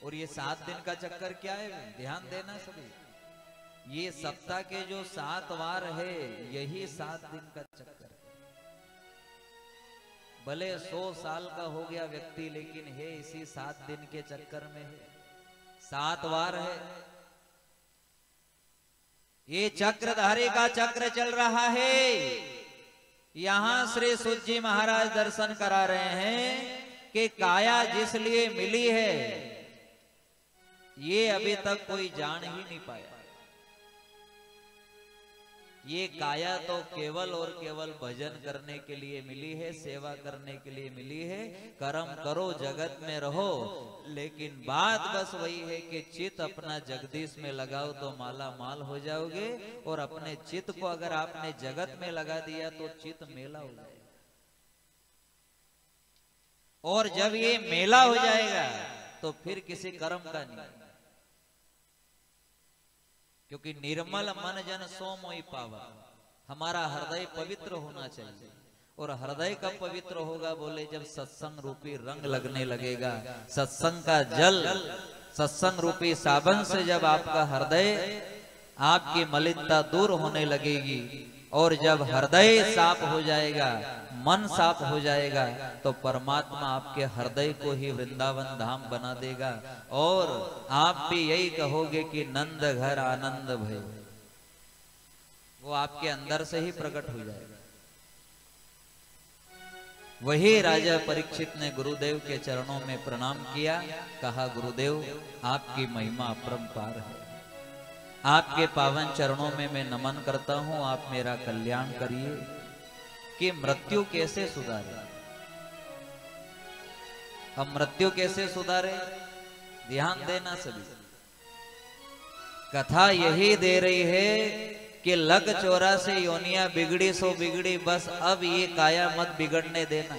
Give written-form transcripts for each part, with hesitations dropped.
और ये 7 दिन का चक्कर क्या है, ध्यान देना सभी। ये सप्ताह के जो 7 वार है, यही 7 दिन का चक्कर है। भले 100 साल का हो गया व्यक्ति, लेकिन है इसी 7 दिन के चक्कर में है। 7 वार है। ये चक्रधारी का चक्र चल रहा है। यहां श्री सूत जी महाराज दर्शन करा रहे हैं कि काया जिस लिए मिली है, ये अभी तक कोई जान ही नहीं पाया। ये काया तो केवल और केवल भजन करने के लिए मिली है, सेवा करने के लिए मिली है। कर्म करो, जगत में रहो, लेकिन बात बस वही है कि चित्त अपना जगदीश में लगाओ तो माला माल हो जाओगे। और अपने चित्त को अगर आपने जगत में लगा दिया तो चित्त मेला हो जाएगा। और जब ये मेला हो जाएगा तो फिर किसी कर्म का नहीं, क्योंकि निर्मल मन जन सो मोहि पावा। हमारा हृदय पवित्र होना चाहिए। और हृदय कब पवित्र होगा, बोले जब सत्संग रूपी रंग लगने लगेगा। सत्संग का जल, सत्संग रूपी साबन से जब आपका हृदय, आपकी मलिनता दूर होने लगेगी, और जब हृदय साफ हो जाएगा, मन साफ हो जाएगा, तो परमात्मा आपके हृदय को ही वृंदावन धाम बना देगा। और आप भी यही कहोगे कि नंद घर आनंद भय, वो आपके अंदर से ही प्रकट हो जाएगा। वही राजा परीक्षित ने गुरुदेव के चरणों में प्रणाम किया, कहा गुरुदेव आपकी महिमा अपरंपार है, आपके पावन चरणों में मैं नमन करता हूं, आप मेरा कल्याण करिए। कि मृत्यु कैसे सुधारे, हम मृत्यु कैसे सुधारे, ध्यान देना सभी। कथा यही दे रही है कि लग 84 योनिया बिगड़ी सो बिगड़ी, बस अब ये काया मत बिगड़ने देना।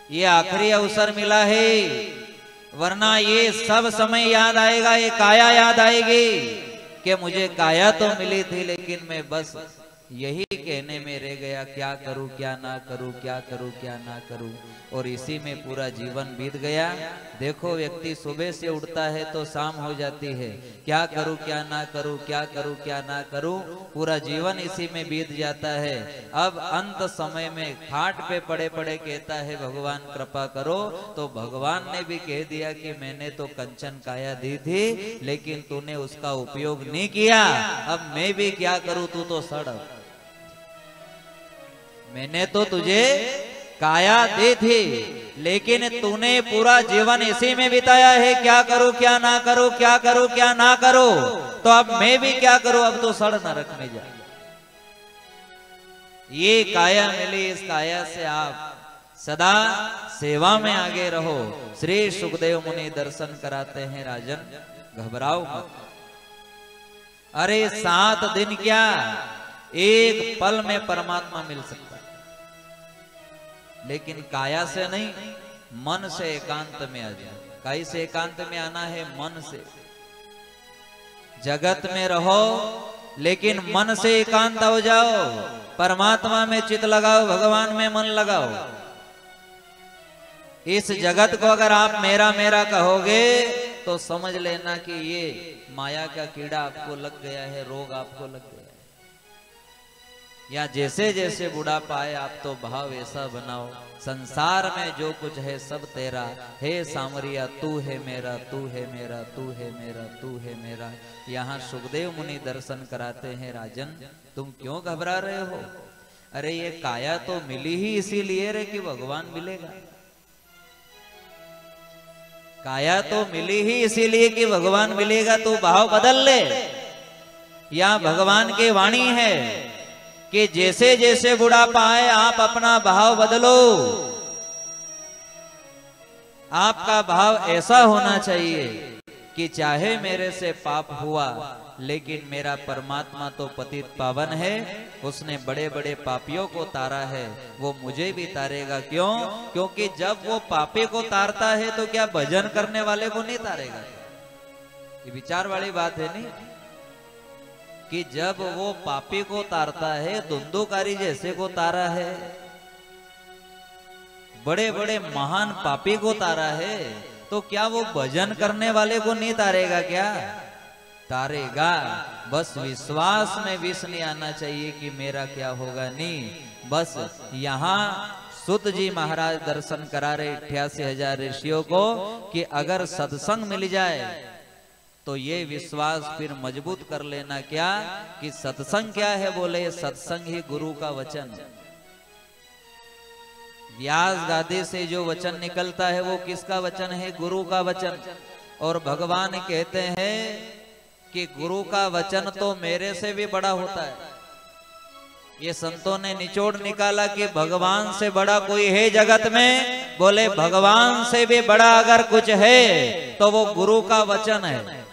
ये आखिरी अवसर मिला है, वरना ये सब समय याद आएगा, ये काया याद आएगी कि मुझे काया तो मिली थी, लेकिन मैं बस यही कहने में रह गया, क्या करूं क्या ना करूं, क्या करूं क्या ना करूं, और इसी में पूरा जीवन बीत गया। देखो व्यक्ति सुबह से उठता है तो शाम हो जाती है, क्या करूं क्या ना करूं, क्या करूं क्या ना करूं, पूरा जीवन इसी में बीत जाता है। अब अंत समय में खाट पे पड़े पड़े कहता है भगवान कृपा करो, तो भगवान ने भी कह दिया कि मैंने तो कंचन काया दी थी, लेकिन तूने उसका उपयोग नहीं किया, अब मैं भी क्या करूं, तू तो सड़। मैंने तो तुझे काया दी थी, लेकिन तूने पूरा जीवन इसी में बिताया है, क्या करूं क्या ना करूं, क्या करूं क्या ना करूं, तो अब मैं भी क्या करूं, अब तो सड़ नरक में जा। ये काया मिली, इस काया से आप सदा सेवा में आगे रहो। श्री सुखदेव मुनि दर्शन कराते हैं, राजन घबराओ मत। अरे 7 दिन क्या, एक पल में परमात्मा मिल सकता, लेकिन काया से नहीं, मन से एकांत में आ जाए। काई से एकांत में आना है, मन से। जगत में रहो, लेकिन मन से एकांत हो जाओ, परमात्मा में चित लगाओ, भगवान में मन लगाओ। इस जगत को अगर आप मेरा मेरा कहोगे तो समझ लेना कि ये माया का कीड़ा आपको लग गया है, रोग आपको लग गया है। या जैसे जैसे बुढ़ापा आए, आप तो भाव ऐसा बनाओ, संसार में जो कुछ है सब तेरा हे सामरिया, तू है मेरा, तू है मेरा, तू है मेरा, तू है मेरा। यहाँ सुखदेव मुनि दर्शन कराते हैं, राजन तुम क्यों घबरा रहे हो? अरे ये काया तो मिली ही इसीलिए रे कि भगवान मिलेगा। काया तो मिली ही इसीलिए कि भगवान मिलेगा, तो भाव बदल ले। या भगवान की वाणी है कि जैसे जैसे बुढ़ापा आए आप अपना भाव बदलो। आपका भाव ऐसा होना चाहिए कि चाहे मेरे से पाप हुआ, लेकिन मेरा परमात्मा तो पतित पावन है, उसने बड़े बड़े पापियों को तारा है, वो मुझे भी तारेगा। क्यों? क्योंकि जब वो पापी को तारता है तो क्या भजन करने वाले को नहीं तारेगा? ये विचार वाली बात है नहीं, कि जब वो पापी को तारता है, धुंधुकारी जैसे को तारा है, बड़े बड़े महान पापी को तारा है, तो तो क्या वो भजन करने वाले को नहीं तारेगा? क्या तारेगा, बस विश्वास में विष नहीं आना चाहिए कि मेरा क्या होगा। नहीं, बस यहाँ सुत जी महाराज दर्शन करा रहे 88,000 ऋषियों को कि अगर सत्संग मिल जाए तो ये विश्वास फिर मजबूत कर लेना। क्या कि सत्संग क्या है? बोले सत्संग ही गुरु का वचन। व्यास गादी से जो वचन निकलता है वो किसका वचन है? गुरु का वचन। और भगवान कहते हैं कि गुरु का वचन तो मेरे से भी बड़ा होता है। ये संतों ने निचोड़ निकाला कि भगवान से बड़ा कोई है जगत में? बोले भगवान से भी बड़ा अगर कुछ है तो वो गुरु का वचन है।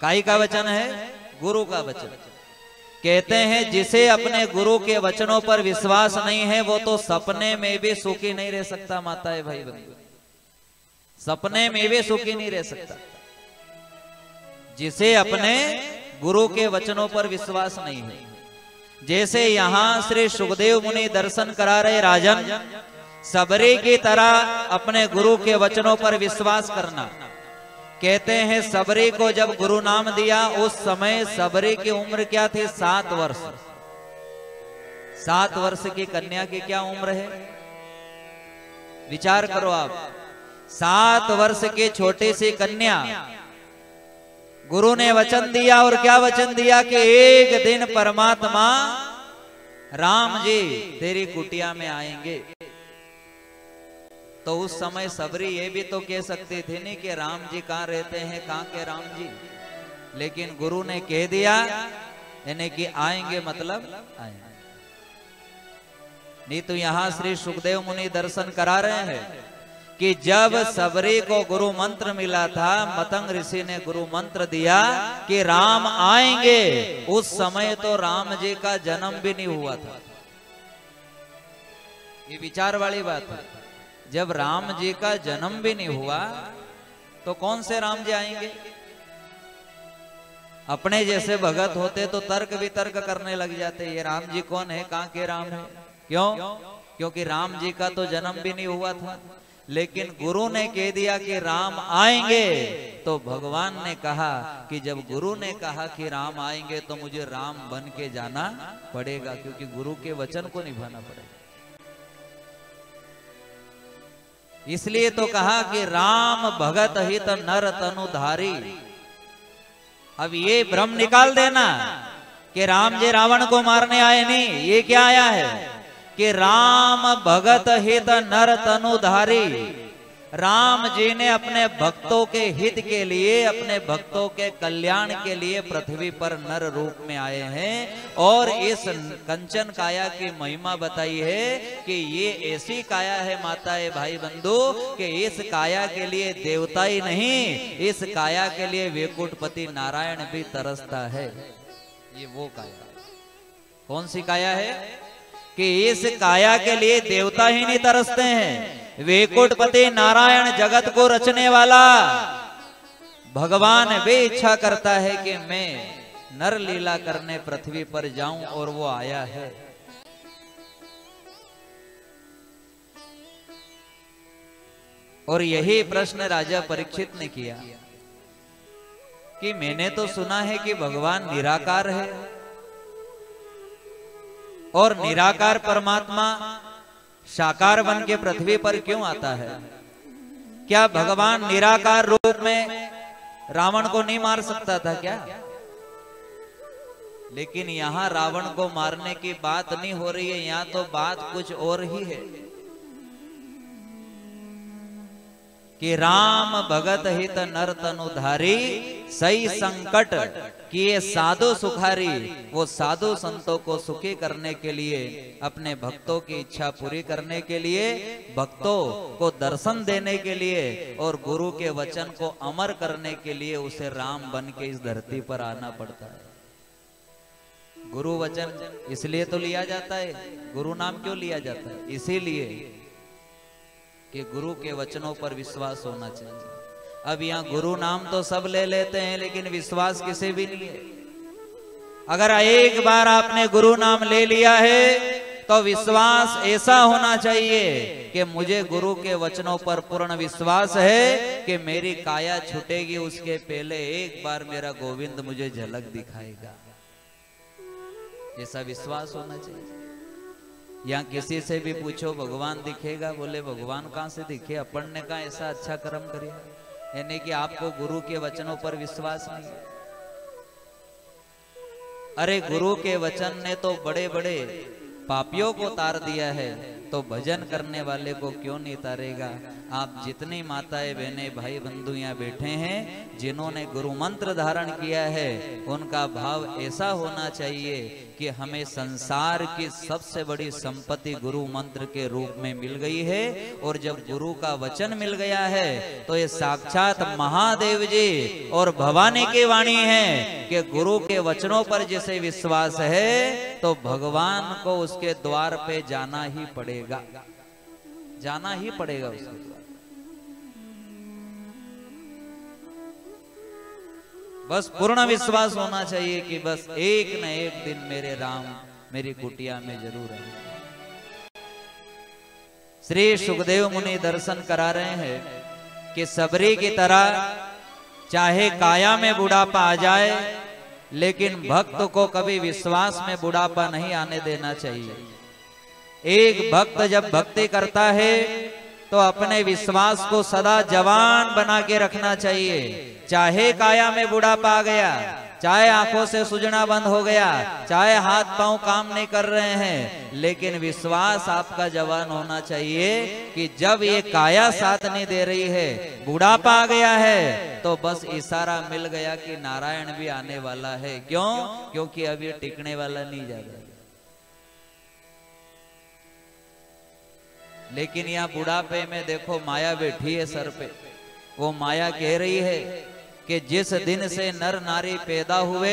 काई का वचन है? गुरु का वचन। कहते हैं जिसे अपने गुरु के वचनों पर विश्वास नहीं है वो तो सपने में भी सुखी नहीं रह सकता। माताएं भाई बंधु, सपने में भी सुखी नहीं रह सकता। जिसे अपने गुरु के वचनों पर विश्वास नहीं है, जैसे यहाँ श्री सुखदेव मुनि दर्शन करा रहे राजन, सबरी की तरह अपने गुरु के वचनों पर विश्वास करना। कहते हैं सबरी को जब गुरु नाम दिया उस समय सबरी की उम्र क्या थी? 7 वर्ष। 7 वर्ष की कन्या की क्या उम्र है? विचार करो आप। 7 वर्ष की छोटी सी कन्या, गुरु ने वचन दिया। और क्या वचन दिया? कि एक दिन परमात्मा राम जी तेरी कुटिया में आएंगे। तो उस समय सबरी ये भी तो कह सकती थी नहीं कि राम जी कहाँ रहते हैं, कहाँ के राम जी। लेकिन गुरु ने कह दिया यानी कि आएंगे, मतलब आएंगे। नहीं तो यहाँ श्री सुखदेव मुनि दर्शन करा रहे हैं कि जब सबरी को गुरु मंत्र मिला था, मतंग ऋषि ने गुरु मंत्र दिया कि राम आएंगे, उस समय तो राम जी का जन्म भी नहीं हुआ था। ये विचार वाली बात है। जब राम जी का जन्म भी नहीं हुआ तो कौन से राम जी आएंगे? अपने जैसे भगत होते तो तर्क वितर्क करने लग जाते, ये राम जी कौन है, कहाँ के राम है। क्यों? क्योंकि राम जी का तो जन्म भी नहीं हुआ था। लेकिन गुरु ने कह दिया कि राम आएंगे, तो भगवान ने कहा कि जब गुरु ने कहा कि राम आएंगे तो मुझे राम बन के जाना पड़ेगा, क्योंकि गुरु के वचन को निभाना पड़ेगा। इसलिए तो कहा कि राम भगत हित नर तनुधारी। अब ये भ्रम निकाल देना कि राम जी रावण को मारने आए, नहीं। ये क्या आया है कि राम भगत हित नर तनुधारी। राम जी ने अपने भक्तों के हित के लिए, अपने भक्तों के कल्याण के लिए पृथ्वी पर नर रूप में आए हैं। और इस कंचन काया की महिमा बताई है कि ये ऐसी काया है माताएं भाई बंधु कि इस काया के लिए देवता ही नहीं, इस काया के लिए वैकुंठपति नारायण भी तरसता है। ये वो काया, कौन सी काया है कि इस काया के लिए देवता ही नहीं तरसते हैं, वैकुंठपति नारायण जगत को रचने वाला भगवान भी इच्छा करता है कि मैं नर लीला करने पृथ्वी पर जाऊं, और वो आया है। और यही प्रश्न राजा परीक्षित ने किया कि मैंने तो सुना है कि भगवान निराकार है, और निराकार परमात्मा साकार बन के पृथ्वी पर क्यों आता है? क्या भगवान निराकार रूप में रावण को नहीं मार सकता था क्या? लेकिन यहाँ रावण को मारने की बात नहीं हो रही है, यहाँ तो बात कुछ और ही है कि राम भगत हित नर तनुधारी, सही संकट किए साधु सुखारी। वो साधु संतों को सुखी करने के लिए, अपने भक्तों की इच्छा पूरी करने के लिए, भक्तों को दर्शन देने के लिए और गुरु के वचन को अमर करने के लिए उसे राम बन के इस धरती पर आना पड़ता है। गुरु वचन इसलिए तो लिया जाता है, गुरु नाम क्यों लिया जाता है? इसीलिए कि गुरु के वचनों पर विश्वास होना चाहिए। अब यहाँ गुरु नाम तो सब ले लेते हैं, लेकिन विश्वास किसे भी नहीं है। अगर एक बार आपने गुरु नाम ले लिया है तो तो विश्वास ऐसा होना चाहिए कि मुझे गुरु के वचनों पर पूर्ण विश्वास है कि मेरी काया छूटेगी उसके पहले एक बार मेरा गोविंद मुझे झलक दिखाएगा, ऐसा विश्वास होना चाहिए। या किसी से भी पूछो भगवान दिखेगा, बोले भगवान कहां से दिखे, अपन ने कहा ऐसा अच्छा कर्म करिए, यानी कि आपको गुरु के वचनों पर विश्वास नहीं है। अरे गुरु के वचन ने तो बड़े बड़े पापियों को तार दिया है, तो भजन करने वाले को क्यों नहीं तारेगा। आप जितनी माताएं बहनें भाई बंधु यहाँ बैठे हैं, जिन्होंने गुरु मंत्र धारण किया है, उनका भाव ऐसा होना चाहिए कि हमें संसार की सबसे बड़ी संपत्ति गुरु मंत्र के रूप में मिल गई है। और जब गुरु का वचन मिल गया है तो ये साक्षात महादेव जी और भवानी की वाणी है कि गुरु के वचनों पर जिसे विश्वास है तो भगवान को उसके द्वार पे जाना ही पड़ेगा, जाना ही पड़ेगा उसके द्वार। बस पूर्ण विश्वास होना चाहिए कि बस एक न एक दिन मेरे राम मेरी कुटिया में जरूर आएंगे। श्री सुखदेव मुनि दर्शन करा रहे हैं कि सबरी की तरह चाहे काया में बुढ़ापा आ जाए, लेकिन भक्त को कभी विश्वास में बुढ़ापा नहीं आने देना चाहिए। एक भक्त जब भक्ति करता है तो अपने विश्वास को सदा जवान बना के रखना चाहिए। चाहे काया में बुढ़ापा आ गया, चाहे आंखों से सूझना बंद हो गया, चाहे हाथ पांव काम नहीं कर रहे हैं, लेकिन विश्वास आपका जवान होना चाहिए कि जब ये काया साथ नहीं दे रही है, बुढ़ापा आ गया है, तो बस इशारा मिल गया कि नारायण भी आने वाला है। क्यों? क्योंकि अब ये टिकने वाला नहीं ज्यादा। लेकिन यहाँ बुढ़ापे में देखो माया बैठी है सर पे। वो माया कह रही है कि जिस दिन से नर नारी पैदा हुए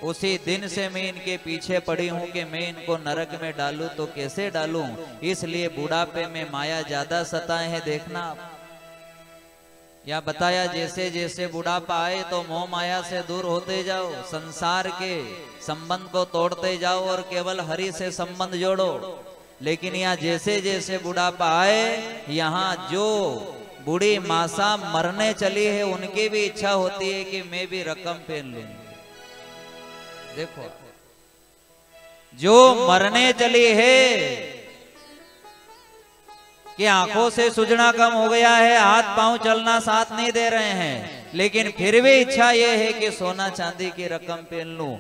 उसी दिन से मैं इनके पीछे पड़ी हूं कि मैं इनको नरक में डालूं, तो कैसे डालूं। इसलिए बुढ़ापे में माया ज्यादा सताए है। देखना आप या बताया जैसे जैसे बुढ़ापा आए तो मोह माया से दूर होते जाओ, संसार के संबंध को तोड़ते जाओ और केवल हरि से संबंध जोड़ो। लेकिन यहाँ जैसे जैसे बुढ़ापा आए, यहाँ जो बूढ़ी मासा मरने चली है उनकी भी इच्छा होती है कि मैं भी रकम पहन लूं। देखो जो मरने चली है कि आंखों से सूझना कम हो गया है, हाथ पांव चलना साथ नहीं दे रहे हैं, लेकिन फिर भी इच्छा यह है कि सोना चांदी की रकम पहन लूं।